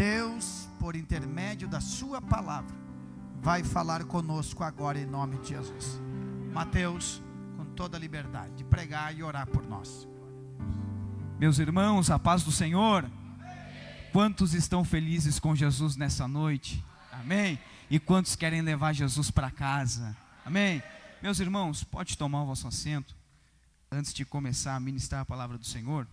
Deus, por intermédio da sua palavra, vai falar conosco agora em nome de Jesus. Mateus, com toda a liberdade de pregar e orar por nós. Meus irmãos, a paz do Senhor. Quantos estão felizes com Jesus nessa noite? Amém? E quantos querem levar Jesus para casa? Amém? Meus irmãos, pode tomar o vosso assento. Antes de começar a ministrar a palavra do Senhor,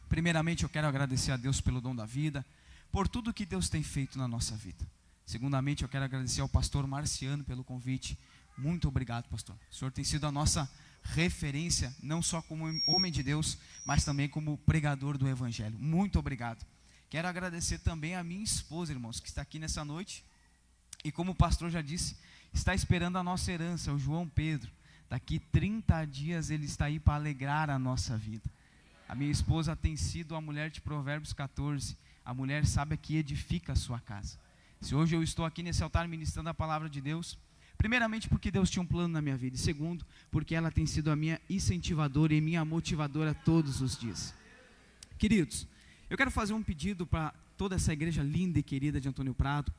primeiramente eu quero agradecer a Deus pelo dom da vida, por tudo que Deus tem feito na nossa vida. Segundamente, eu quero agradecer ao pastor Marciano pelo convite. Muito obrigado, pastor. O senhor tem sido a nossa referência, não só como homem de Deus, mas também como pregador do Evangelho. Muito obrigado. Quero agradecer também a minha esposa, irmãos, que está aqui nessa noite. E como o pastor já disse, está esperando a nossa herança, o João Pedro. Daqui 30 dias ele está aí para alegrar a nossa vida. A minha esposa tem sido a mulher de Provérbios 14. A mulher sábia que edifica a sua casa. Se hoje eu estou aqui nesse altar ministrando a palavra de Deus, primeiramente porque Deus tinha um plano na minha vida. E segundo, porque ela tem sido a minha incentivadora e minha motivadora todos os dias. Queridos, eu quero fazer um pedido para toda essa igreja linda e querida de Antônio Prado,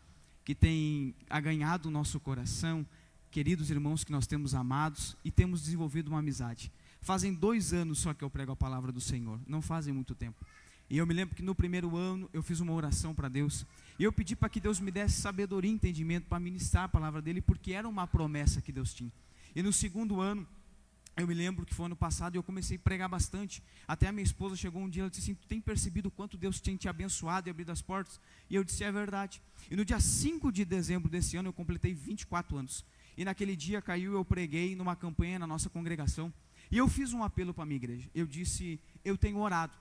que tem aganhado o nosso coração, queridos irmãos que nós temos amados e temos desenvolvido uma amizade. Fazem 2 anos só que eu prego a palavra do Senhor, não fazem muito tempo. E eu me lembro que no primeiro ano eu fiz uma oração para Deus, e eu pedi para que Deus me desse sabedoria e entendimento para ministrar a palavra dele, porque era uma promessa que Deus tinha. E no segundo ano, eu me lembro que foi ano passado, e eu comecei a pregar bastante. Até a minha esposa chegou um dia, ela disse assim: tu tem percebido o quanto Deus tinha te abençoado e abrido as portas? E eu disse: é verdade. E no dia 5 de dezembro desse ano eu completei 24 anos. E naquele dia eu preguei numa campanha na nossa congregação, e eu fiz um apelo para a minha igreja. Eu disse: eu tenho orado,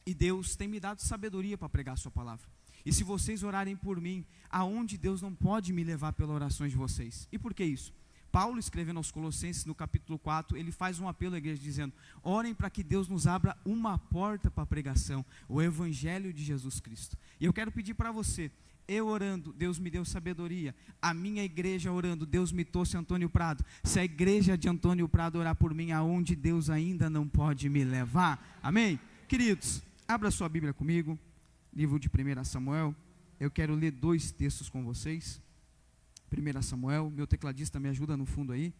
e Deus tem me dado sabedoria para pregar a sua palavra. E se vocês orarem por mim, aonde Deus não pode me levar pelas orações de vocês? E por que isso? Paulo, escrevendo aos Colossenses, no capítulo 4, ele faz um apelo à igreja dizendo: orem para que Deus nos abra uma porta para a pregação, o Evangelho de Jesus Cristo. E eu quero pedir para você, eu orando, Deus me deu sabedoria. A minha igreja orando, Deus me trouxe Antônio Prado. Se a igreja de Antônio Prado orar por mim, aonde Deus ainda não pode me levar? Amém? Queridos, abra sua Bíblia comigo, livro de 1 Samuel. Eu quero ler 2 textos com vocês. 1 Samuel, meu tecladista me ajuda no fundo aí.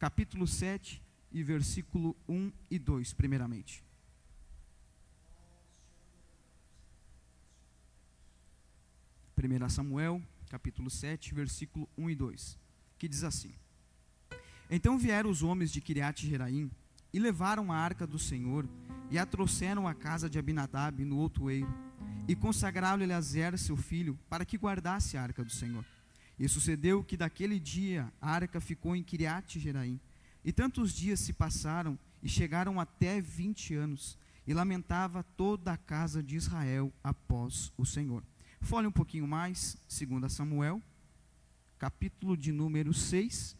Capítulo 7 e versículo 1 e 2, primeiramente. Primeira Samuel, capítulo 7, versículo 1 e 2, que diz assim: então vieram os homens de Quiriate-Jeraim e levaram a arca do Senhor e a trouxeram à casa de Abinadab no outoeiro, e consagraram Eleazer seu filho para que guardasse a arca do Senhor. E sucedeu que daquele dia a arca ficou em Quiriate-Jeraim, e tantos dias se passaram e chegaram até 20 anos, e lamentava toda a casa de Israel após o Senhor. Fale um pouquinho mais, 2 Samuel, capítulo de número 6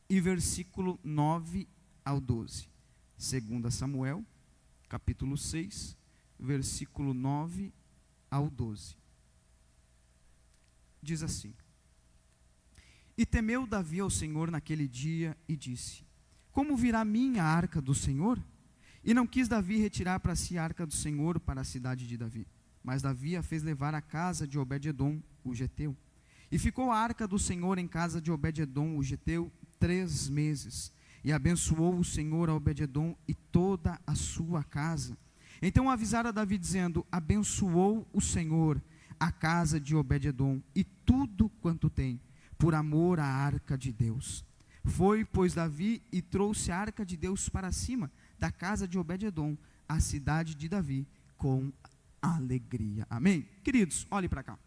e versículo 9 ao 12. 2 Samuel, capítulo 6, versículo 9 ao 12. Diz assim: e temeu Davi ao Senhor naquele dia e disse: como virá a minha arca do Senhor? E não quis Davi retirar para si a arca do Senhor para a cidade de Davi, mas Davi a fez levar à casa de Obed-edom, o geteu. E ficou a arca do Senhor em casa de Obed-edom, o geteu, 3 meses. E abençoou o Senhor a Obed-edom e toda a sua casa. Então avisaram a Davi dizendo: abençoou o Senhor a casa de Obed-edom e tudo quanto tem, por amor à arca de Deus. Foi, pois, Davi e trouxe a arca de Deus para cima da casa de Obed-edom, a cidade de Davi, com alegria. Amém? Queridos, olhem para cá.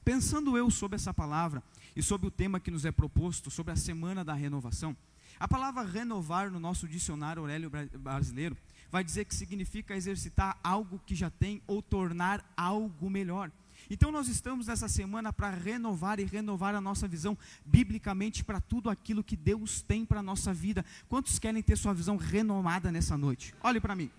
Pensando eu sobre essa palavra e sobre o tema que nos é proposto, sobre a semana da renovação, a palavra renovar no nosso dicionário Aurélio brasileiro vai dizer que significa exercitar algo que já tem ou tornar algo melhor. Então nós estamos nessa semana para renovar e renovar a nossa visão biblicamente para tudo aquilo que Deus tem para a nossa vida. Quantos querem ter sua visão renovada nessa noite? Olhe para mim.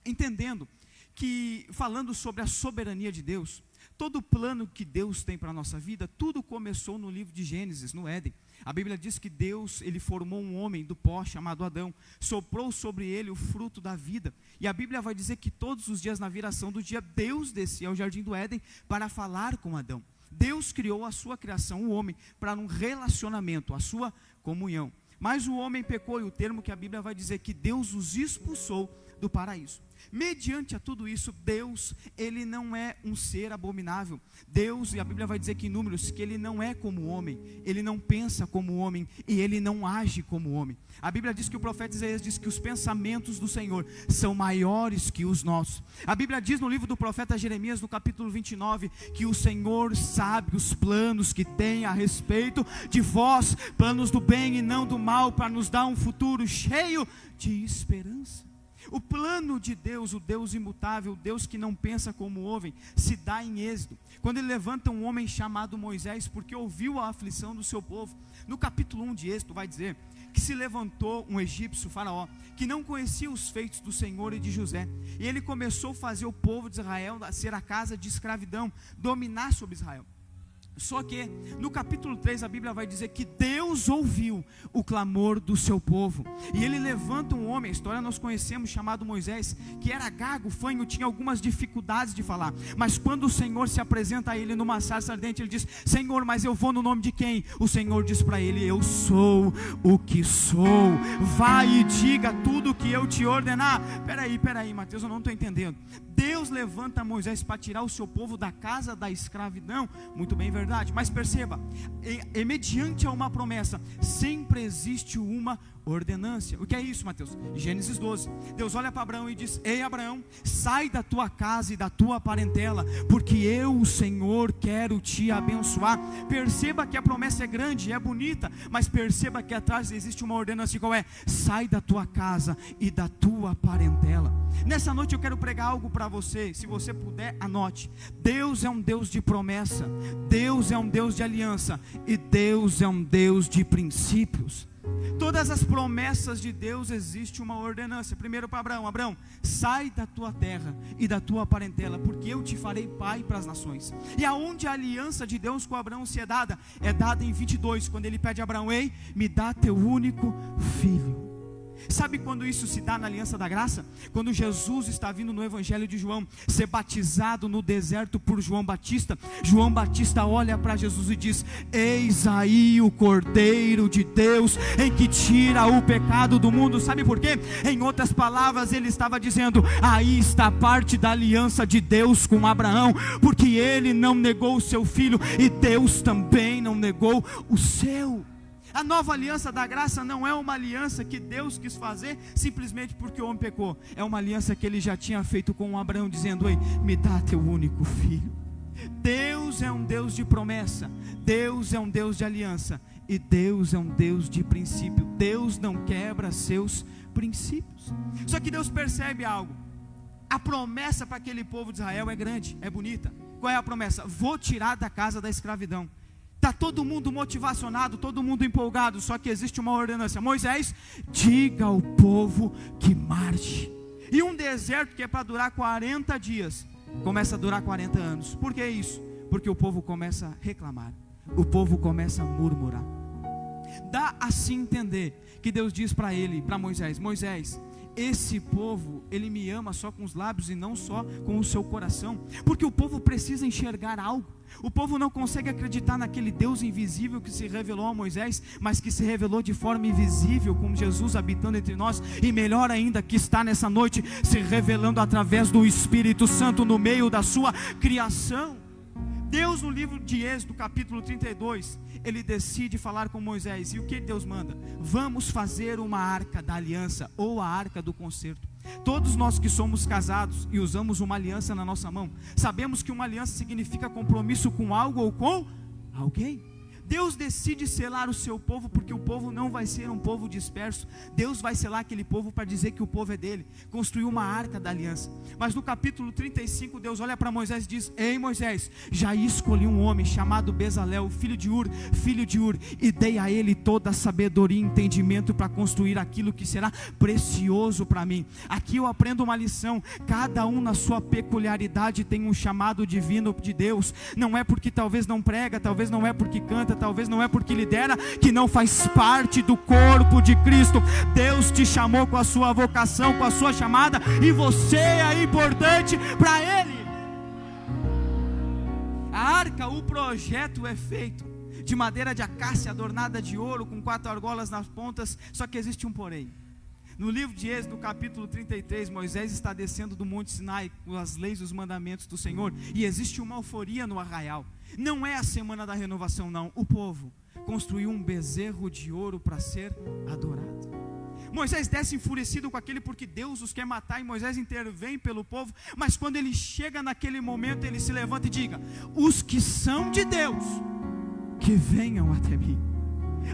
Entendendo que, falando sobre a soberania de Deus, todo o plano que Deus tem para a nossa vida, tudo começou no livro de Gênesis, no Éden. A Bíblia diz que Deus, ele formou um homem do pó chamado Adão, soprou sobre ele o fruto da vida. E a Bíblia vai dizer que todos os dias, na viração do dia, Deus descia ao jardim do Éden para falar com Adão. Deus criou a sua criação, o homem, para um relacionamento, a sua comunhão. Mas o homem pecou, e o termo que a Bíblia vai dizer que Deus os expulsou do paraíso. Mediante a tudo isso, Deus, ele não é um ser abominável. Deus, e a Bíblia vai dizer que em Números, que ele não é como o homem, ele não pensa como o homem, e ele não age como o homem. A Bíblia diz que o profeta Isaías diz que os pensamentos do Senhor são maiores que os nossos. A Bíblia diz no livro do profeta Jeremias, no capítulo 29, que o Senhor sabe os planos que tem a respeito de vós, planos do bem e não do mal, para nos dar um futuro cheio de esperança. O plano de Deus, o Deus imutável, o Deus que não pensa como o homem, se dá em Êxodo, quando ele levanta um homem chamado Moisés, porque ouviu a aflição do seu povo. No capítulo 1 de Êxodo vai dizer que se levantou um egípcio, Faraó, que não conhecia os feitos do Senhor e de José, e ele começou a fazer o povo de Israel ser a casa de escravidão, dominar sobre Israel. Só que no capítulo 3 a Bíblia vai dizer que Deus ouviu o clamor do seu povo, e ele levanta um homem, a história nós conhecemos, chamado Moisés, que era gago, fanho, tinha algumas dificuldades de falar, mas quando o Senhor se apresenta a ele numa sarça ardente, ele diz: Senhor, mas eu vou no nome de quem? O Senhor diz para ele: eu sou o que sou, vai e diga tudo o que eu te ordenar. Peraí, Mateus, eu não estou entendendo. Deus levanta Moisés para tirar o seu povo da casa da escravidão, muito bem, verdade, mas perceba, mediante a uma promessa, sempre existe uma ordenância. O que é isso, Mateus? Gênesis 12, Deus olha para Abraão e diz: ei Abraão, sai da tua casa e da tua parentela, porque eu, o Senhor, quero te abençoar. Perceba que a promessa é grande, é bonita, mas perceba que atrás existe uma ordenância. Qual é? Sai da tua casa e da tua parentela. Nessa noite eu quero pregar algo para você, se você puder, anote. Deus é um Deus de promessa, Deus é um Deus de aliança, e Deus é um Deus de princípios. Todas as promessas de Deus existe uma ordenância. Primeiro para Abraão: Abraão, sai da tua terra e da tua parentela, porque eu te farei pai para as nações. E aonde a aliança de Deus com Abraão se é dada em 22, quando ele pede a Abraão: ei, me dá teu único filho. Sabe quando isso se dá na aliança da graça? Quando Jesus está vindo no evangelho de João, ser batizado no deserto por João Batista. João Batista olha para Jesus e diz: eis aí o Cordeiro de Deus, em que tira o pecado do mundo. Sabe por quê? Em outras palavras, ele estava dizendo: aí está a parte da aliança de Deus com Abraão, porque ele não negou o seu filho, e Deus também não negou o seu. A nova aliança da graça não é uma aliança que Deus quis fazer simplesmente porque o homem pecou. É uma aliança que ele já tinha feito com Abraão, dizendo: ei, me dá teu único filho. Deus é um Deus de promessa, Deus é um Deus de aliança, e Deus é um Deus de princípio. Deus não quebra seus princípios. Só que Deus percebe algo: a promessa para aquele povo de Israel é grande, é bonita. Qual é a promessa? Vou tirar da casa da escravidão. Está todo mundo motivacionado, todo mundo empolgado, só que existe uma ordenância: Moisés, diga ao povo que marche. E um deserto que é para durar 40 dias, começa a durar 40 anos. Por que isso? Porque o povo começa a reclamar, o povo começa a murmurar. Dá assim entender que Deus diz para ele, para Moisés: Moisés, esse povo, ele me ama só com os lábios e não só com o seu coração, porque o povo precisa enxergar algo. O povo não consegue acreditar naquele Deus invisível que se revelou a Moisés, mas que se revelou de forma invisível, com Jesus habitando entre nós, e melhor ainda, que está nessa noite se revelando através do Espírito Santo no meio da sua criação. Deus, no livro de Êxodo, capítulo 32, ele decide falar com Moisés, e o que Deus manda? Vamos fazer uma arca da aliança, ou a arca do concerto. Todos nós que somos casados e usamos uma aliança na nossa mão, sabemos que uma aliança significa compromisso com algo ou com alguém. Deus decide selar o seu povo, porque o povo não vai ser um povo disperso. Deus vai selar aquele povo para dizer que o povo é dele, construiu uma arca da aliança. Mas no capítulo 35, Deus olha para Moisés e diz: ei Moisés, já escolhi um homem chamado Bezalel, filho de Ur, e dei a ele toda a sabedoria e entendimento para construir aquilo que será precioso para mim. Aqui eu aprendo uma lição: cada um na sua peculiaridade tem um chamado divino de Deus. Não é porque talvez não prega, talvez não é porque canta, talvez não é porque lidera que não faz parte do corpo de Cristo. Deus te chamou com a sua vocação, com a sua chamada, e você é importante para Ele. A arca, o projeto é feito de madeira de acácia adornada de ouro, com 4 argolas nas pontas, só que existe um porém. No livro de Êxodo, no capítulo 33, Moisés está descendo do Monte Sinai com as leis e os mandamentos do Senhor, e existe uma euforia no arraial. Não é a semana da renovação, não. O povo construiu um bezerro de ouro para ser adorado. Moisés desce enfurecido com aquele, porque Deus os quer matar, e Moisés intervém pelo povo. Mas quando ele chega naquele momento, ele se levanta e diga: os que são de Deus, que venham até mim.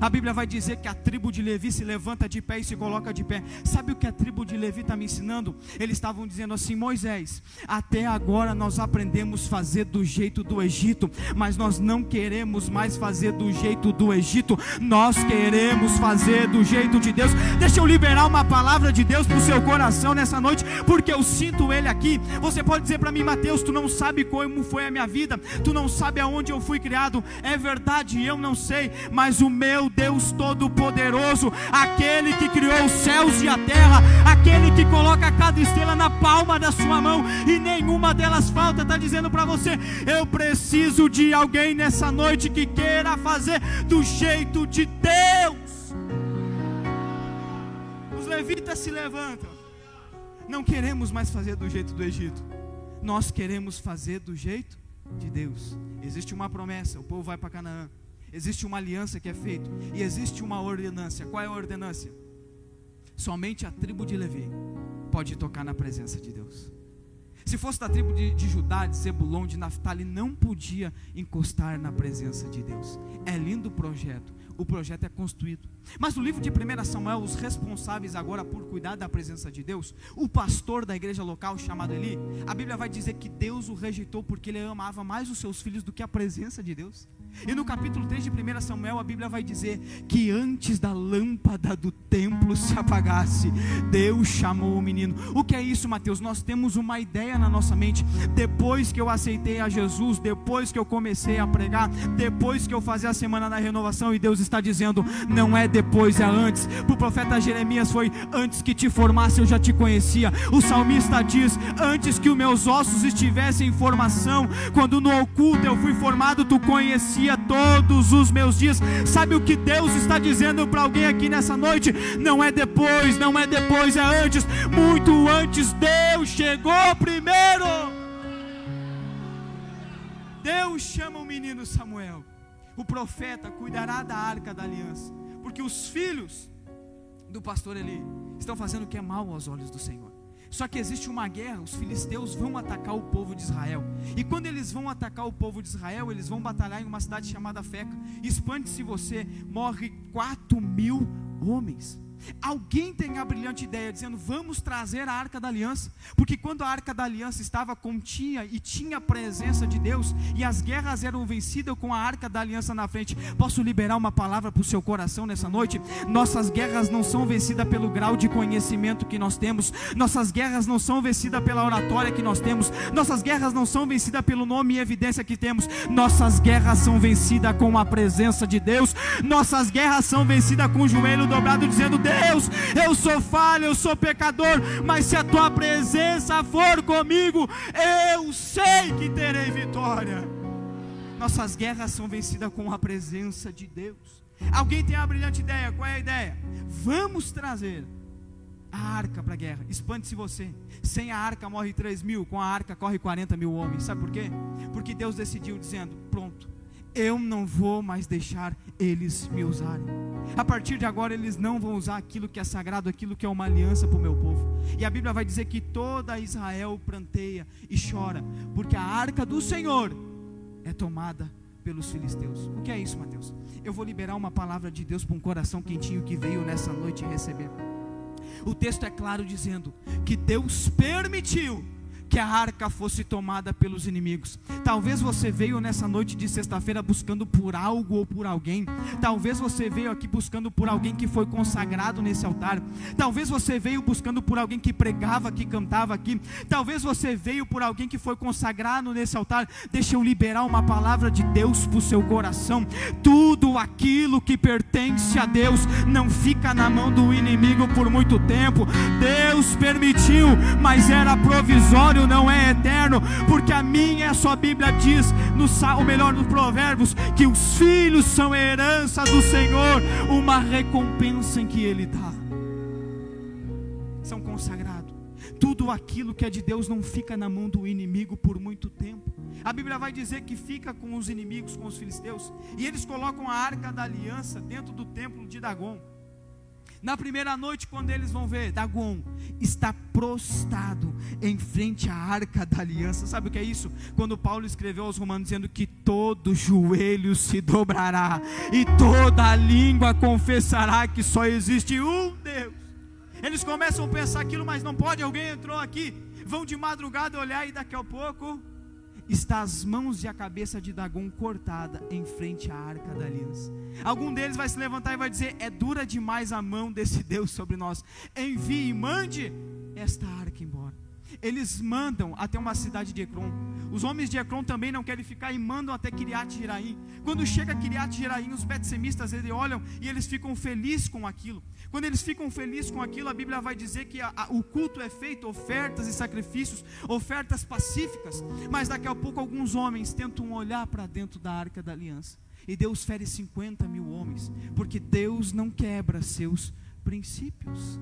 A Bíblia vai dizer que a tribo de Levi se levanta de pé e se coloca de pé. Sabe o que a tribo de Levi está me ensinando? Eles estavam dizendo assim: Moisés, até agora nós aprendemos a fazer do jeito do Egito, mas nós não queremos mais fazer do jeito do Egito, nós queremos fazer do jeito de Deus. Deixa eu liberar uma palavra de Deus para o seu coração nessa noite, porque eu sinto Ele aqui. Você pode dizer para mim: Mateus, tu não sabe como foi a minha vida, tu não sabe aonde eu fui criado. É verdade, eu não sei, mas o meu Deus Todo-Poderoso, aquele que criou os céus e a terra, aquele que coloca cada estrela na palma da sua mão e nenhuma delas falta, está dizendo para você: eu preciso de alguém nessa noite que queira fazer do jeito de Deus. Os levitas se levantam: não queremos mais fazer do jeito do Egito, nós queremos fazer do jeito de Deus. Existe uma promessa, o povo vai para Canaã. Existe uma aliança que é feita, e existe uma ordenância. Qual é a ordenância? Somente a tribo de Levi pode tocar na presença de Deus. Se fosse da tribo de Judá, de Zebulon, de Naftali, não podia encostar na presença de Deus. É lindo o projeto é construído. Mas no livro de 1 Samuel, os responsáveis agora por cuidar da presença de Deus, o pastor da igreja local chamado Eli, a Bíblia vai dizer que Deus o rejeitou porque ele amava mais os seus filhos do que a presença de Deus. E no capítulo 3 de 1 Samuel, a Bíblia vai dizer que antes da lâmpada do templo se apagasse, Deus chamou o menino. O que é isso, Mateus? Nós temos uma ideia na nossa mente. Depois que eu aceitei a Jesus, depois que eu comecei a pregar, depois que eu fazia a semana da renovação, e Deus está dizendo: não é depois, é antes. Para o profeta Jeremias foi: antes que te formasse eu já te conhecia. O salmista diz: antes que os meus ossos estivessem em formação, quando no oculto eu fui formado, tu conhecia todos os meus dias. Sabe o que Deus está dizendo para alguém aqui nessa noite? Não é depois, não é depois, é antes. Muito antes, Deus chegou primeiro. Deus chama o menino Samuel. O profeta cuidará da arca da aliança, porque os filhos do pastor Eli estão fazendo o que é mal aos olhos do Senhor. Só que existe uma guerra, os filisteus vão atacar o povo de Israel. E quando eles vão atacar o povo de Israel, eles vão batalhar em uma cidade chamada Feca. Espante-se você, morre 4.000 homens. Alguém tem a brilhante ideia dizendo: vamos trazer a arca da aliança, porque quando a arca da aliança estava continha e tinha a presença de Deus, e as guerras eram vencidas com a arca da aliança na frente. Posso liberar uma palavra para o seu coração nessa noite? Nossas guerras não são vencidas pelo grau de conhecimento que nós temos, nossas guerras não são vencidas pela oratória que nós temos, nossas guerras não são vencidas pelo nome e evidência que temos. Nossas guerras são vencidas com a presença de Deus. Nossas guerras são vencidas com o joelho dobrado, dizendo: Deus, eu sou falho, eu sou pecador, mas se a tua presença for comigo, eu sei que terei vitória. Nossas guerras são vencidas com a presença de Deus. Alguém tem uma brilhante ideia? Qual é a ideia? Vamos trazer a arca para a guerra. Espante-se você, sem a arca morre 3.000, com a arca corre 40.000 homens. Sabe por quê? Porque Deus decidiu, dizendo: pronto, eu não vou mais deixar eles me usarem. A partir de agora eles não vão usar aquilo que é sagrado, aquilo que é uma aliança para o meu povo. E a Bíblia vai dizer que toda Israel pranteia e chora, porque a arca do Senhor é tomada pelos filisteus. O que é isso, Mateus? Eu vou liberar uma palavra de Deus para um coração quentinho que veio nessa noite receber. O texto é claro dizendo que Deus permitiu que a arca fosse tomada pelos inimigos. Talvez você veio nessa noite de sexta-feira buscando por algo ou por alguém. Talvez você veio aqui buscando por alguém que foi consagrado nesse altar. Talvez você veio buscando por alguém que pregava, que cantava aqui. Talvez você veio por alguém que foi consagrado nesse altar. Deixa eu liberar uma palavra de Deus para o seu coração. Tudo aquilo que pertence a Deus não fica na mão do inimigo por muito tempo. Deus permitiu, mas era provisório, não é eterno, porque a minha e a sua Bíblia diz, nos Provérbios, que os filhos são herança do Senhor, uma recompensa em que Ele dá. São consagrados. Tudo aquilo que é de Deus não fica na mão do inimigo por muito tempo. A Bíblia vai dizer que fica com os inimigos, com os filisteus, e eles colocam a arca da aliança dentro do templo de Dagon. Na primeira noite, quando eles vão ver, Dagon está prostrado em frente à arca da aliança. Sabe o que é isso? Quando Paulo escreveu aos Romanos dizendo que todo joelho se dobrará e toda língua confessará que só existe um Deus. Eles começam a pensar aquilo, mas não pode, alguém entrou aqui. Vão de madrugada olhar e daqui a pouco está as mãos e a cabeça de Dagon cortada em frente à arca da aliança. Algum deles vai se levantar e vai dizer: é dura demais a mão desse Deus sobre nós, envie e mande esta arca embora. Eles mandam até uma cidade de Ecrom. Os homens de Ecrom também não querem ficar e mandam até Kiriat Jearim. Quando chega a Kiriat Jearim, os betsemistas eles olham e eles ficam felizes com aquilo. Quando eles ficam felizes com aquilo, a Bíblia vai dizer que o culto é feito, ofertas e sacrifícios, ofertas pacíficas. Mas daqui a pouco alguns homens tentam olhar para dentro da arca da aliança, e Deus fere 50 mil homens, porque Deus não quebra seus princípios.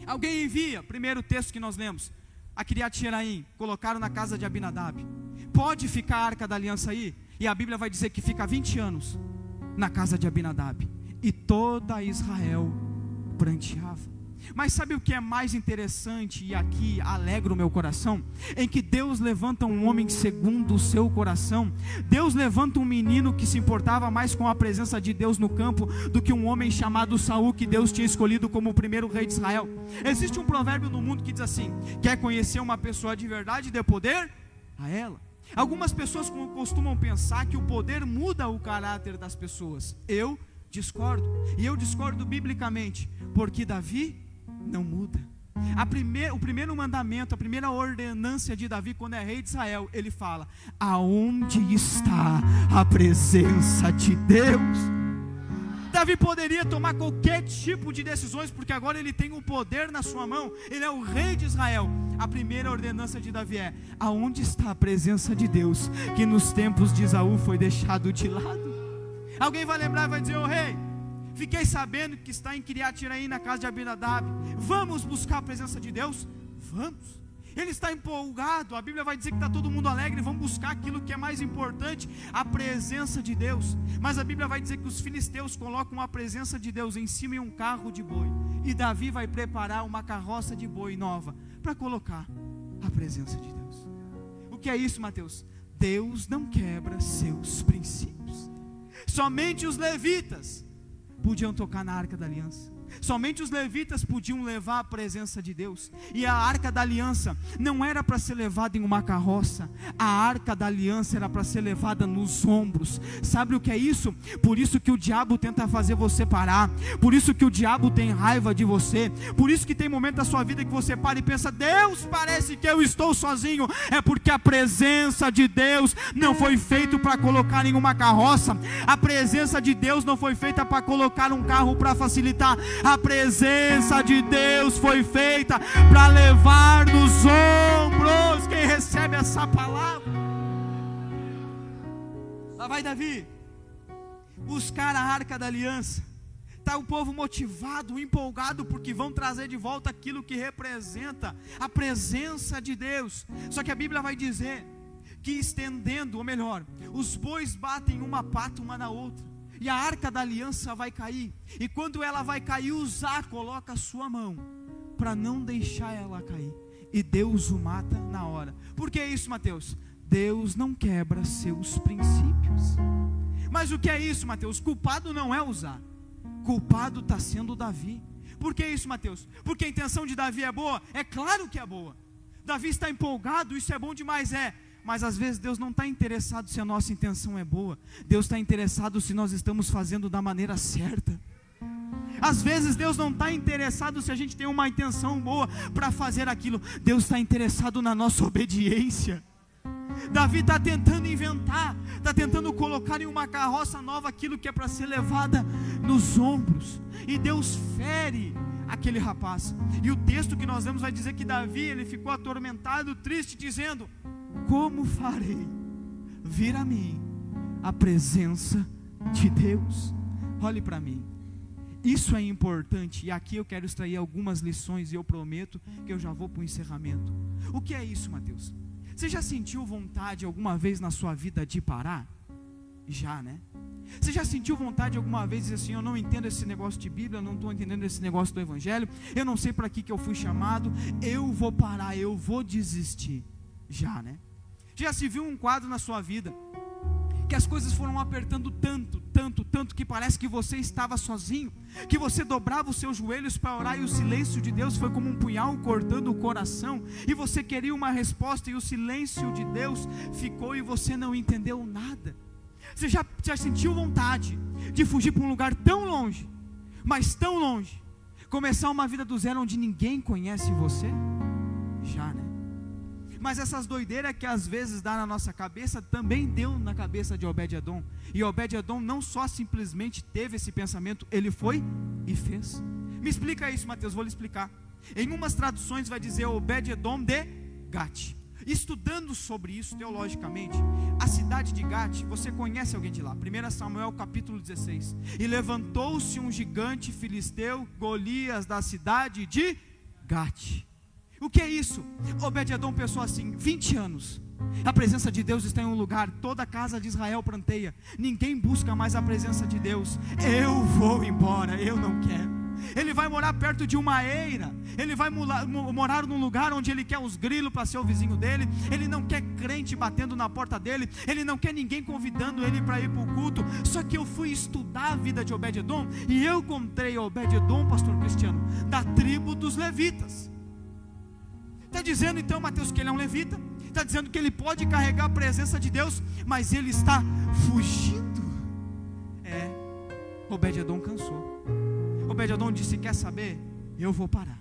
Alguém envia, primeiro texto que nós lemos, a Kiriat Jearim, colocaram na casa de Abinadab. Pode ficar a arca da aliança aí? E a Bíblia vai dizer que fica 20 anos na casa de Abinadab, e toda Israel pranteava. Mas sabe o que é mais interessante, e aqui alegra o meu coração? Em que Deus levanta um homem segundo o seu coração. Deus levanta um menino que se importava mais com a presença de Deus no campo do que um homem chamado Saul, que Deus tinha escolhido como o primeiro rei de Israel. Existe um provérbio no mundo que diz assim: quer conhecer uma pessoa de verdade, dê poder a ela. Algumas pessoas costumam pensar que o poder muda o caráter das pessoas. Eu discordo, e eu discordo biblicamente, porque Davi não muda. O primeiro mandamento, a primeira ordenância de Davi, quando é rei de Israel, ele fala: aonde está a presença de Deus? Davi poderia tomar qualquer tipo de decisões, porque agora ele tem o poder na sua mão, ele é o rei de Israel. A primeira ordenança de Davi é: aonde está a presença de Deus, que nos tempos de Esaú foi deixado de lado? Alguém vai lembrar e vai dizer: ô rei, fiquei sabendo que está em Kiriat Jearim, na casa de Abinadab. Vamos buscar a presença de Deus? Vamos. Ele está empolgado. A Bíblia vai dizer que está todo mundo alegre. Vamos buscar aquilo que é mais importante, a presença de Deus. Mas a Bíblia vai dizer que os filisteus colocam a presença de Deus em cima de um carro de boi, e Davi vai preparar uma carroça de boi nova para colocar a presença de Deus. O que é isso, Mateus? Deus não quebra seus princípios. Somente os levitas podiam tocar na arca da aliança. Somente os levitas podiam levar a presença de Deus. E a arca da aliança não era para ser levada em uma carroça. A arca da aliança era para ser levada nos ombros. Sabe o que é isso? Por isso que o diabo tenta fazer você parar. Por isso que o diabo tem raiva de você. Por isso que tem momento da sua vida que você para e pensa: Deus, parece que eu estou sozinho. É porque a presença de Deus não foi feita para colocar em uma carroça. A presença de Deus não foi feita para colocar um carro para facilitar. A presença de Deus foi feita para levar nos ombros. Quem recebe essa palavra? Lá vai Davi buscar a arca da aliança. Está o povo motivado, empolgado, porque vão trazer de volta aquilo que representa a presença de Deus. Só que a Bíblia vai dizer que estendendo, ou melhor, os bois batem uma pata uma na outra, e a arca da aliança vai cair. E quando ela vai cair, Uzá coloca a sua mão para não deixar ela cair, e Deus o mata na hora. Por que isso, Mateus? Deus não quebra seus princípios. Mas o que é isso, Mateus? Culpado não é Uzá, culpado está sendo Davi. Por que isso, Mateus? Porque a intenção de Davi é boa? É claro que é boa. Davi está empolgado, isso é bom demais, mas às vezes Deus não está interessado se a nossa intenção é boa. Deus está interessado se nós estamos fazendo da maneira certa. Às vezes Deus não está interessado se a gente tem uma intenção boa para fazer aquilo. Deus está interessado na nossa obediência. Davi está tentando inventar, está tentando colocar em uma carroça nova aquilo que é para ser levada nos ombros, e Deus fere aquele rapaz. E o texto que nós lemos vai dizer que Davi, ele ficou atormentado, triste, dizendo: como farei vir a mim a presença de Deus? Olhe para mim, isso é importante, e aqui eu quero extrair algumas lições, e eu prometo que eu já vou para o encerramento. O que é isso, Mateus? Você já sentiu vontade alguma vez na sua vida de parar? Já, né? Você já sentiu vontade alguma vez de dizer assim: eu não entendo esse negócio de Bíblia, eu não estou entendendo esse negócio do Evangelho, eu não sei para que eu fui chamado, eu vou parar, eu vou desistir? Já, né? Já se viu um quadro na sua vida que as coisas foram apertando tanto, que parece que você estava sozinho, que você dobrava os seus joelhos para orar, e o silêncio de Deus foi como um punhal cortando o coração, e você queria uma resposta, e o silêncio de Deus ficou, e você não entendeu nada? Você já sentiu vontade de fugir para um lugar tão longe, mas tão longe, começar uma vida do zero onde ninguém conhece você? Já, né? Mas essas doideiras que às vezes dá na nossa cabeça, também deu na cabeça de Obed-Edom. E Obed-Edom não só simplesmente teve esse pensamento, ele foi e fez. Me explica isso, Mateus, vou lhe explicar. Em umas traduções vai dizer Obed-Edom de Gate. Estudando sobre isso teologicamente, a cidade de Gate, você conhece alguém de lá? 1 Samuel capítulo 16. E levantou-se um gigante filisteu, Golias, da cidade de Gate. O que é isso? Obed-Edom pensou assim: 20 anos, a presença de Deus está em um lugar, toda a casa de Israel pranteia, ninguém busca mais a presença de Deus, eu vou embora, eu não quero. Ele vai morar perto de uma eira, ele vai morar num lugar onde ele quer os grilos para ser o vizinho dele, ele não quer crente batendo na porta dele, ele não quer ninguém convidando ele para ir para o culto. Só que eu fui estudar a vida de Obed-Edom, e eu encontrei Obed-Edom, pastor Cristiano, da tribo dos levitas. Está dizendo então, Mateus, que ele é um levita, está dizendo que ele pode carregar a presença de Deus, mas ele está fugindo. Obed-Edom cansou. Obed-Edom disse: quer saber? Eu vou parar,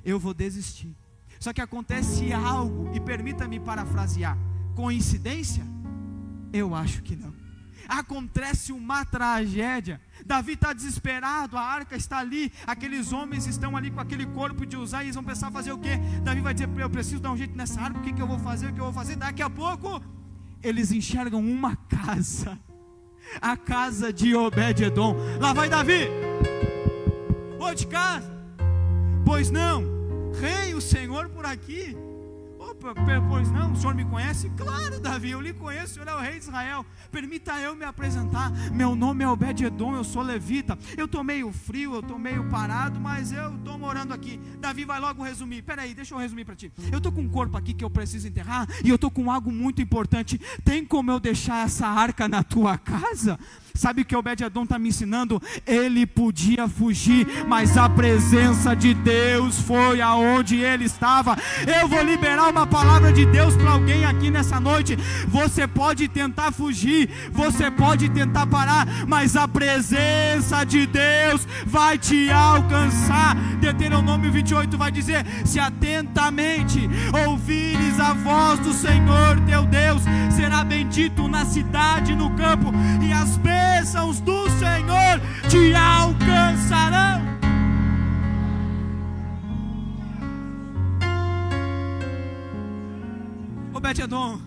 eu vou desistir. Só que acontece algo, e permita-me parafrasear: coincidência? Eu acho que não. Acontece uma tragédia. Davi está desesperado, a arca está ali, aqueles homens estão ali com aquele corpo de Uzá, e eles vão pensar fazer o quê? Davi vai dizer: eu preciso dar um jeito nessa arca, o que eu vou fazer, daqui a pouco, eles enxergam uma casa, a casa de Obed-Edom. Lá vai Davi: ô de casa, pois não, rei o Senhor por aqui? Pois não, o senhor me conhece? Claro, Davi, eu lhe conheço, o senhor é o rei de Israel. Permita eu me apresentar, meu nome é Obed-Edom, eu sou levita, eu estou meio frio, eu estou meio parado, mas eu estou morando aqui. Davi vai logo resumir: peraí, deixa eu resumir para ti, eu estou com um corpo aqui que eu preciso enterrar, e eu estou com algo muito importante, tem como eu deixar essa arca na tua casa? Sabe o que Obed-Edom está me ensinando? Ele podia fugir, mas a presença de Deus foi aonde ele estava. Eu vou liberar uma palavra de Deus para alguém aqui nessa noite. Você pode tentar fugir, você pode tentar parar, mas a presença de Deus vai te alcançar. Deuteronômio 28 vai dizer: se atentamente ouvires a voz do Senhor teu Deus, será bendito na cidade e no campo, e as bênçãos do Senhor te alcançarão. Obed-Edom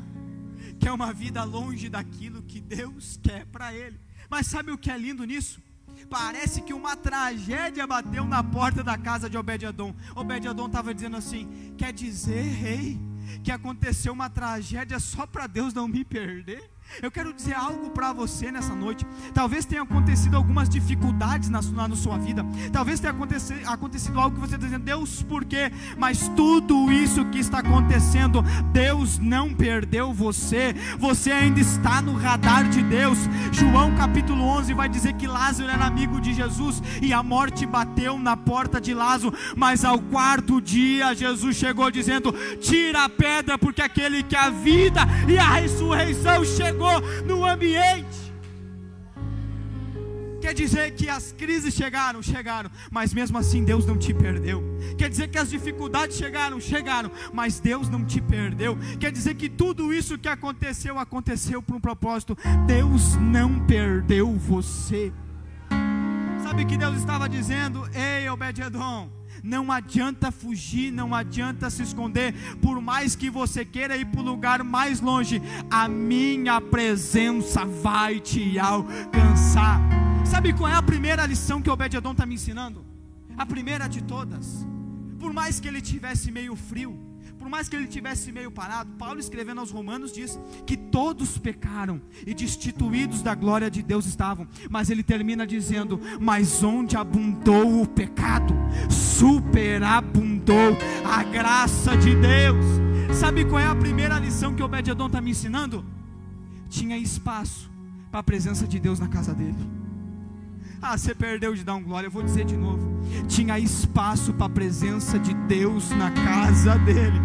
quer uma vida longe daquilo que Deus quer para ele. Mas sabe o que é lindo nisso? Parece que uma tragédia bateu na porta da casa de Obed-Edom. Obed-Edom estava dizendo assim: quer dizer, rei, que aconteceu uma tragédia só para Deus não me perder? Eu quero dizer algo para você nessa noite. Talvez tenha acontecido algumas dificuldades na sua vida. Talvez tenha acontecido algo que você está dizendo: Deus, por quê? Mas tudo isso que está acontecendo, Deus não perdeu você. Você ainda está no radar de Deus. João capítulo 11 vai dizer que Lázaro era amigo de Jesus e a morte bateu na porta de Lázaro. Mas ao quarto dia Jesus chegou dizendo: tira a pedra, porque aquele que a vida e a ressurreição chegou no ambiente. Quer dizer que as crises chegaram, mas mesmo assim Deus não te perdeu. Quer dizer que as dificuldades chegaram, mas Deus não te perdeu. Quer dizer que tudo isso que aconteceu por um propósito. Deus não perdeu você. Sabe o que Deus estava dizendo? Ei, Obed-edom, não adianta fugir, não adianta se esconder. Por mais que você queira ir para o lugar mais longe, a minha presença vai te alcançar. Sabe qual é a primeira lição que Obed-edom está me ensinando? A primeira de todas. Por mais que ele tivesse meio frio, por mais que ele tivesse meio parado, Paulo, escrevendo aos Romanos, diz que todos pecaram e destituídos da glória de Deus estavam. Mas ele termina dizendo: mas onde abundou o pecado, superabundou a graça de Deus. Sabe qual é a primeira lição que Obed-edom está me ensinando? Tinha espaço para a presença de Deus na casa dele. Ah, você perdeu de dar um glória. Eu vou dizer de novo: tinha espaço para a presença de Deus na casa dele.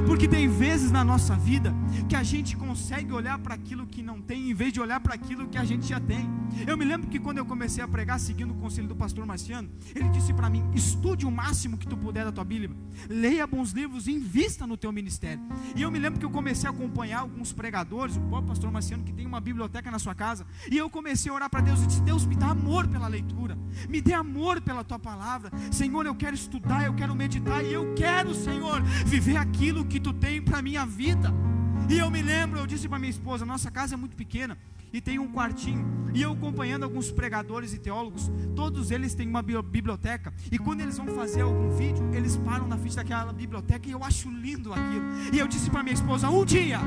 Porque tem vezes na nossa vida que a gente consegue olhar para aquilo que não tem, em vez de olhar para aquilo que a gente já tem. Eu me lembro que quando eu comecei a pregar, seguindo o conselho do pastor Marciano, ele disse para mim: estude o máximo que tu puder da tua Bíblia, leia bons livros e invista no teu ministério. E eu me lembro que eu comecei a acompanhar alguns pregadores, o próprio pastor Marciano, que tem uma biblioteca na sua casa, e eu comecei a orar para Deus e disse: Deus, me dá amor pela leitura, me dê amor pela tua palavra. Senhor, eu quero estudar, eu quero meditar, e eu quero, Senhor, viver aquilo que tu tem para minha vida. E eu me lembro, eu disse para minha esposa: nossa casa é muito pequena e tem um quartinho, e eu acompanhando alguns pregadores e teólogos, todos eles têm uma biblioteca, e quando eles vão fazer algum vídeo, eles param na frente daquela biblioteca, e eu acho lindo aquilo. E eu disse para minha esposa: um dia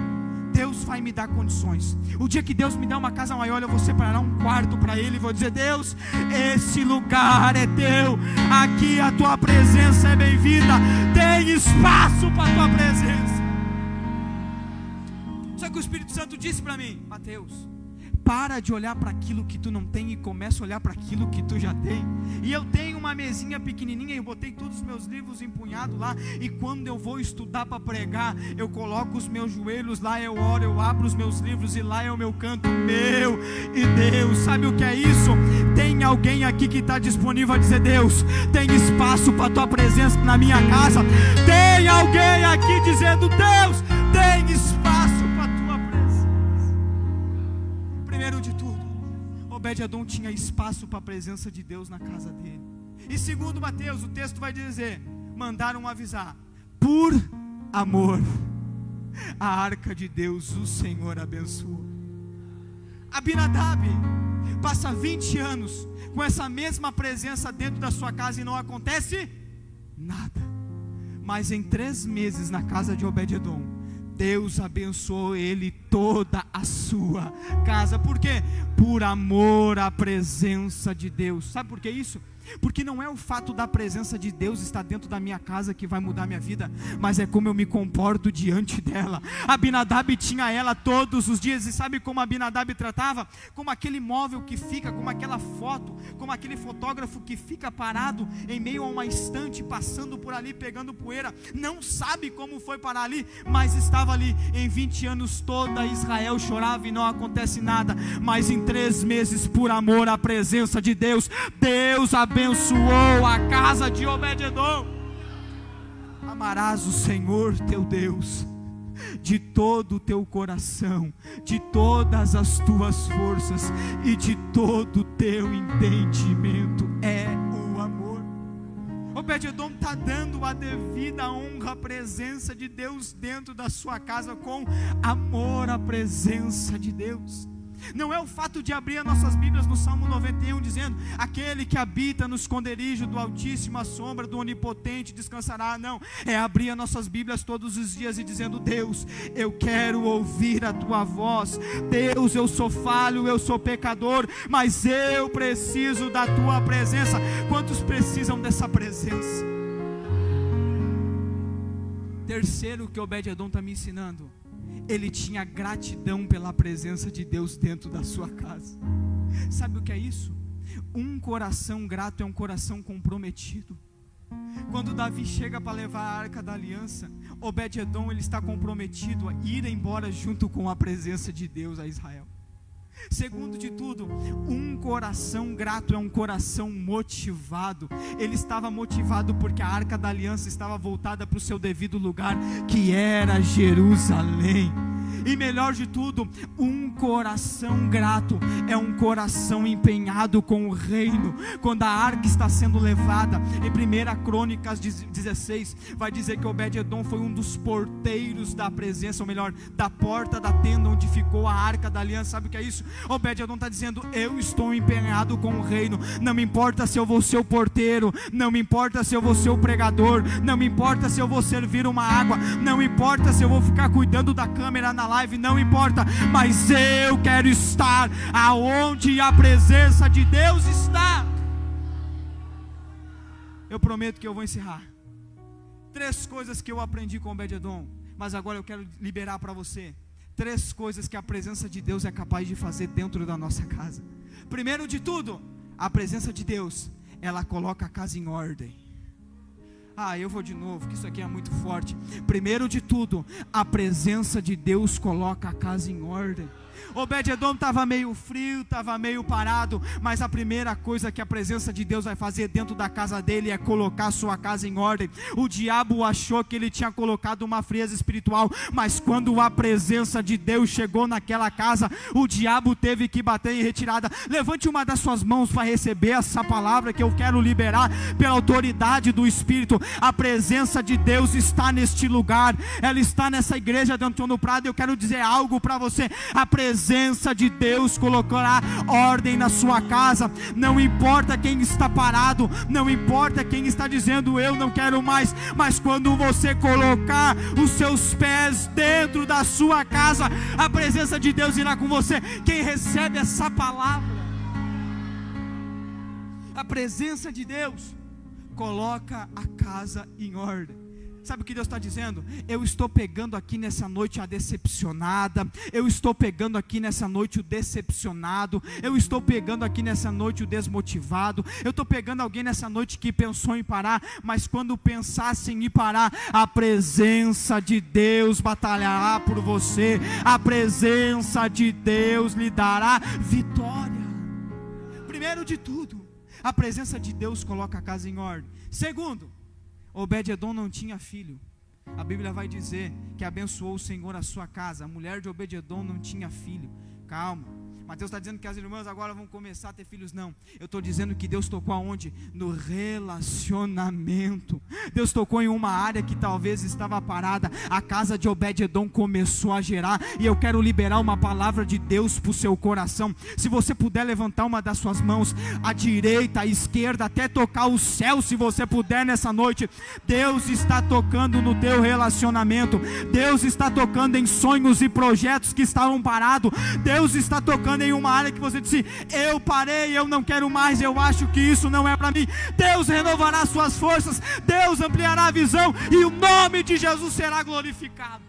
Deus vai me dar condições. O dia que Deus me der uma casa maior, eu vou separar um quarto para Ele e vou dizer: Deus, esse lugar é teu, aqui a tua presença é bem-vinda, tem espaço para a tua presença. Só que o Espírito Santo disse para mim: Mateus, para de olhar para aquilo que tu não tem e começa a olhar para aquilo que tu já tem. E eu tenho uma mesinha pequenininha, eu botei todos os meus livros empunhados lá, e quando eu vou estudar para pregar, eu coloco os meus joelhos lá, eu oro, eu abro os meus livros, e lá é o meu canto, meu e Deus. Sabe o que é isso? Tem alguém aqui que está disponível a dizer: Deus, tem espaço para a tua presença na minha casa. Tem alguém aqui dizendo: Deus, tem espaço para a tua presença. Primeiro de tudo, Obed-edom tinha espaço para a presença de Deus na casa dele. E segundo Mateus, o texto vai dizer: mandaram avisar: por amor, a arca de Deus o Senhor abençoou. Abinadab passa 20 anos com essa mesma presença dentro da sua casa e não acontece nada. Mas em 3 meses na casa de Obed-edom, Deus abençoou ele, toda a sua casa. Por quê? Por amor à presença de Deus. Sabe por que isso? Porque não é o fato da presença de Deus estar dentro da minha casa que vai mudar minha vida, mas é como eu me comporto diante dela. Abinadab tinha ela todos os dias, e sabe como Abinadab tratava? Como aquele móvel que fica, como aquela foto, como aquele fotógrafo que fica parado em meio a uma estante, passando por ali, pegando poeira, não sabe como foi parar ali, mas estava ali. Em 20 anos toda Israel chorava e não acontece nada, mas em 3 meses, por amor à presença de Deus, Deus abençoou a casa de Obed-edom. Amarás o Senhor teu Deus de todo o teu coração, de todas as tuas forças e de todo o teu entendimento. É o amor. Obed-edom está dando a devida honra à presença de Deus dentro da sua casa, com amor à presença de Deus. não é o fato de abrir as nossas Bíblias no Salmo 91, dizendo, aquele que habita no esconderijo do Altíssimo, a sombra do Onipotente descansará. Não, é abrir as nossas Bíblias todos os dias e dizendo, Deus, eu quero ouvir a tua voz. Deus, eu sou falho, eu sou pecador, mas eu preciso da tua presença. Quantos precisam dessa presença? Terceiro que Obed-edom está me ensinando, ele tinha gratidão pela presença de Deus dentro da sua casa. Sabe o que é isso? Um coração grato é um coração comprometido. Quando Davi chega para levar a arca da aliança, Obed-edom, ele está comprometido a ir embora junto com a presença de Deus a Israel. Segundo de tudo, um coração grato é um coração motivado. Ele estava motivado porque a arca da aliança estava voltada para o seu devido lugar, que era Jerusalém. E melhor de tudo, um coração grato é um coração empenhado com o reino. Quando a arca está sendo levada, em 1 Crônicas 16, vai dizer que Obed-edom foi um dos porteiros da presença, ou melhor, da porta da tenda onde ficou a arca da aliança. Sabe o que é isso? Obed-edom está dizendo, eu estou empenhado com o reino. Não me importa se eu vou ser o porteiro, não me importa se eu vou ser o pregador, não me importa se eu vou servir uma água, não me importa se eu vou ficar cuidando da câmera na live, não importa, mas eu quero estar aonde a presença de Deus está. Eu prometo que eu vou encerrar. 3 coisas que eu aprendi com Obed-edom, mas agora eu quero liberar para você 3 coisas que a presença de Deus é capaz de fazer dentro da nossa casa. Primeiro de tudo, a presença de Deus, ela coloca a casa em ordem. Eu vou de novo, que isso aqui é muito forte. Primeiro de tudo, a presença de Deus coloca a casa em ordem. Obed-edom estava meio frio, estava meio parado, mas a primeira coisa que a presença de Deus vai fazer dentro da casa dele é colocar a sua casa em ordem. O diabo achou que ele tinha colocado uma frieza espiritual, mas quando a presença de Deus chegou naquela casa, o diabo teve que bater em retirada. Levante uma das suas mãos para receber essa palavra que eu quero liberar pela autoridade do Espírito. A presença de Deus está neste lugar, ela está nessa igreja de Antônio Prado. Eu quero dizer algo para você: a presença de Deus colocará ordem na sua casa. Não importa quem está parado, não importa quem está dizendo eu não quero mais, mas quando você colocar os seus pés dentro da sua casa, a presença de Deus irá com você. Quem recebe essa palavra, a presença de Deus coloca a casa em ordem. Sabe o que Deus está dizendo? Eu estou pegando aqui nessa noite a decepcionada, eu estou pegando aqui nessa noite o decepcionado, eu estou pegando aqui nessa noite o desmotivado, eu estou pegando alguém nessa noite que pensou em parar, mas quando pensasse em parar, a presença de Deus batalhará por você, a presença de Deus lhe dará vitória. Primeiro de tudo, a presença de Deus coloca a casa em ordem. Segundo, Obed-edom não tinha filho. A Bíblia vai dizer que abençoou o Senhor a sua casa. A mulher de Obed-edom não tinha filho. Calma, Mateus está dizendo que as irmãs agora vão começar a ter filhos. Não, eu estou dizendo que Deus tocou aonde? No relacionamento. Deus tocou em uma área que talvez estava parada. A casa de Obed-edom começou a gerar. E eu quero liberar uma palavra de Deus para o seu coração. Se você puder levantar uma das suas mãos, à direita, à esquerda, até tocar o céu, se você puder nessa noite. Deus está tocando no teu relacionamento. Deus está tocando em sonhos e projetos que estavam parados. Deus está tocando em uma área que você disse: eu parei, eu não quero mais, eu acho que isso não é para mim. Deus renovará suas forças, Deus ampliará a visão e o nome de Jesus será glorificado.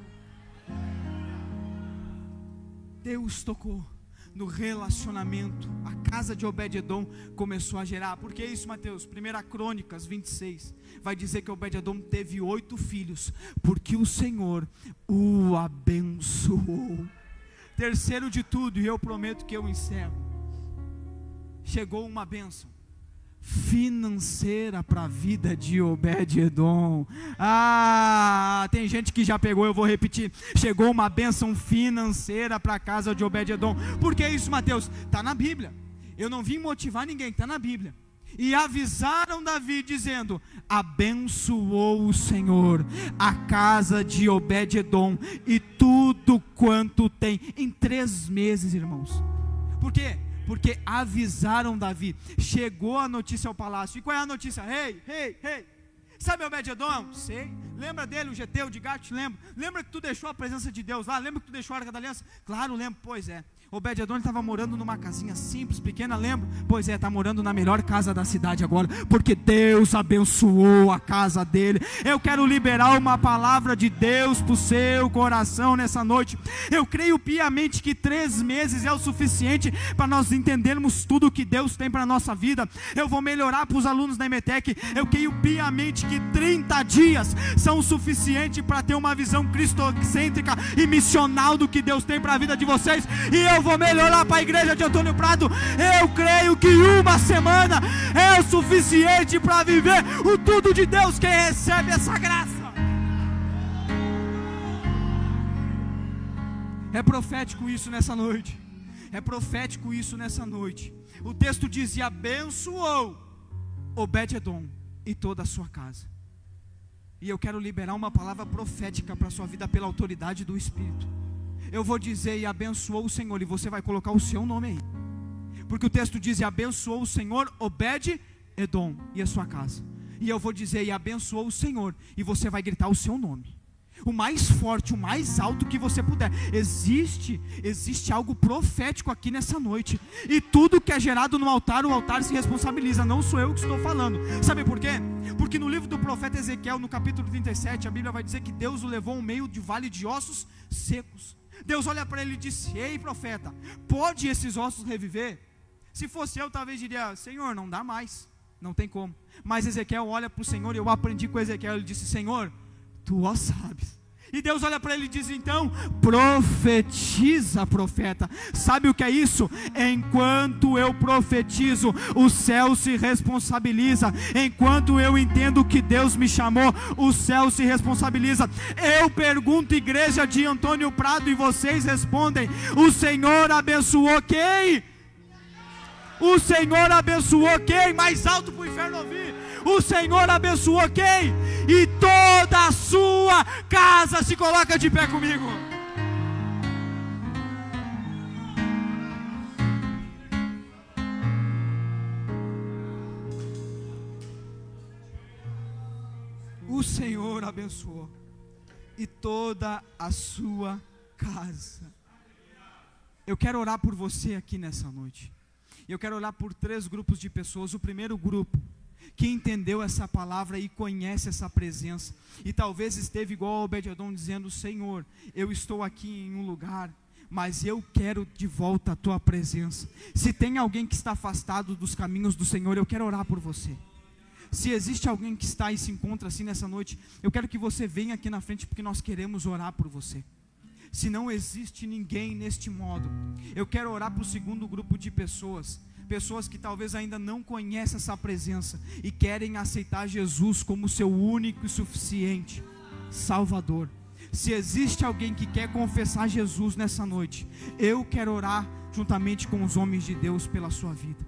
Deus tocou no relacionamento. A casa de Obed-edom começou a gerar. Por que isso, Mateus? 1 Crônicas 26 vai dizer que Obed-edom teve 8 filhos, porque o Senhor o abençoou. Terceiro de tudo, e eu prometo que eu encerro, chegou uma bênção financeira para a vida de Obed-edom. Tem gente que já pegou, eu vou repetir. Chegou uma bênção financeira para a casa de Obed-edom. Por que isso, Mateus? Está na Bíblia. Eu não vim motivar ninguém, está na Bíblia. E avisaram Davi dizendo: abençoou o Senhor a casa de Obed-edom e tudo quanto tem. Em 3 meses, irmãos, Por quê? Porque avisaram Davi. Chegou a notícia ao palácio. E qual é a notícia? Rei. Sabe Obed-edom? Sei. Lembra dele, o geteu de Gate? Lembra que tu deixou a presença de Deus lá? Lembra que tu deixou a Arca da Aliança? Claro, lembro. Pois é. Obed-edom estava morando numa casinha simples, pequena, lembra? Pois é, está morando na melhor casa da cidade agora, porque Deus abençoou a casa dele. Eu quero liberar uma palavra de Deus para o seu coração nessa noite. Eu creio piamente que 3 meses é o suficiente para nós entendermos tudo o que Deus tem para a nossa vida. Eu vou melhorar para os alunos da EMETEC. Eu creio piamente que 30 dias são o suficiente para ter uma visão cristocêntrica e missional do que Deus tem para a vida de vocês. E eu vou melhorar para a igreja de Antônio Prado. Eu creio que 1 semana é o suficiente para viver o tudo de Deus. Quem recebe essa graça é profético isso nessa noite. É profético isso nessa noite. O texto diz: e abençoou Obed-edom e toda a sua casa. E eu quero liberar uma palavra profética para a sua vida pela autoridade do Espírito. Eu vou dizer: e abençoou o Senhor, e você vai colocar o seu nome aí, porque o texto diz: e abençoou o Senhor Obed-edom e a sua casa. E eu vou dizer: e abençoou o Senhor, e você vai gritar o seu nome, o mais forte, o mais alto que você puder. Existe algo profético aqui nessa noite, e tudo que é gerado no altar, o altar se responsabiliza. Não sou eu que estou falando. Sabe por quê? Porque no livro do profeta Ezequiel, no capítulo 37, a Bíblia vai dizer que Deus o levou ao meio de vale de ossos secos. Deus olha para ele e disse: ei, profeta, pode esses ossos reviver? Se fosse eu, talvez diria: Senhor, não dá mais, não tem como. Mas Ezequiel olha para o Senhor, e eu aprendi com Ezequiel. Ele disse: Senhor, tu ó sabes. E Deus olha para ele e diz: então profetiza, profeta. Sabe o que é isso? Enquanto eu profetizo, o céu se responsabiliza. Enquanto eu entendo que Deus me chamou, o céu se responsabiliza. Eu pergunto, igreja de Antônio Prado, e vocês respondem: o Senhor abençoou quem? O Senhor abençoou quem? Mais alto para o inferno ouvir. O Senhor abençoou quem? E toda a sua casa. Se coloca de pé comigo. O Senhor abençoou e toda a sua casa. Eu quero orar por você aqui nessa noite. Eu quero orar por 3 grupos de pessoas. O primeiro grupo, que entendeu essa palavra e conhece essa presença, e talvez esteve igual a Obed-edom, dizendo: Senhor, eu estou aqui em um lugar, mas eu quero de volta a tua presença. Se tem alguém que está afastado dos caminhos do Senhor, eu quero orar por você. Se existe alguém que está e se encontra assim nessa noite, eu quero que você venha aqui na frente, porque nós queremos orar por você. Se não existe ninguém neste modo, eu quero orar para o segundo grupo de pessoas que talvez ainda não conhecem essa presença e querem aceitar Jesus como seu único e suficiente Salvador. Se existe alguém que quer confessar Jesus nessa noite, eu quero orar juntamente com os homens de Deus pela sua vida.